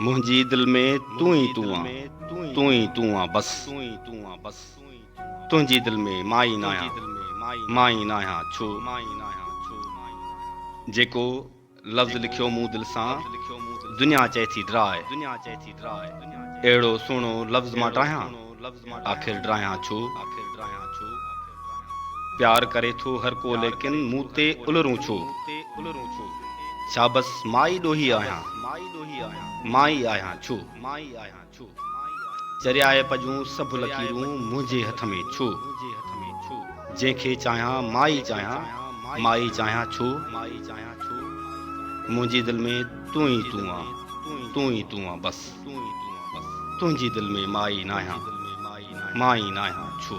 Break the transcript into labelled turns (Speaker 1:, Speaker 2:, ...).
Speaker 1: मुंहिंजी दिल में तू ही तू आ, तू ही तू आ बस। तुंहिंजी दिल में माई न आहियां, माई न आहियां छो। जेको लफ़्ज़ लिखियो मूं दिल सां, दुनिया चए थी ड्राए। अहिड़ो सुहिणो लफ़्ज़ मां ठाहियां, आख़िर ड्राहियां छो। प्यार करे थो हर को लेकिन मूं ते उलरूं छो। छा बस माई ॾोही आहियां, माई आहियां छो। चरियाए पजूं सभु लकीरूं मुंहिंजे हथ में छो। जंहिंखे चाहियां माई चाहियां, माई चाहियां छो। मुंहिंजी दिल में तू ही तू आ, तू ही तू आ बस। तुंहिंजी दिल में माई न आहियां, माई न आहियां छो।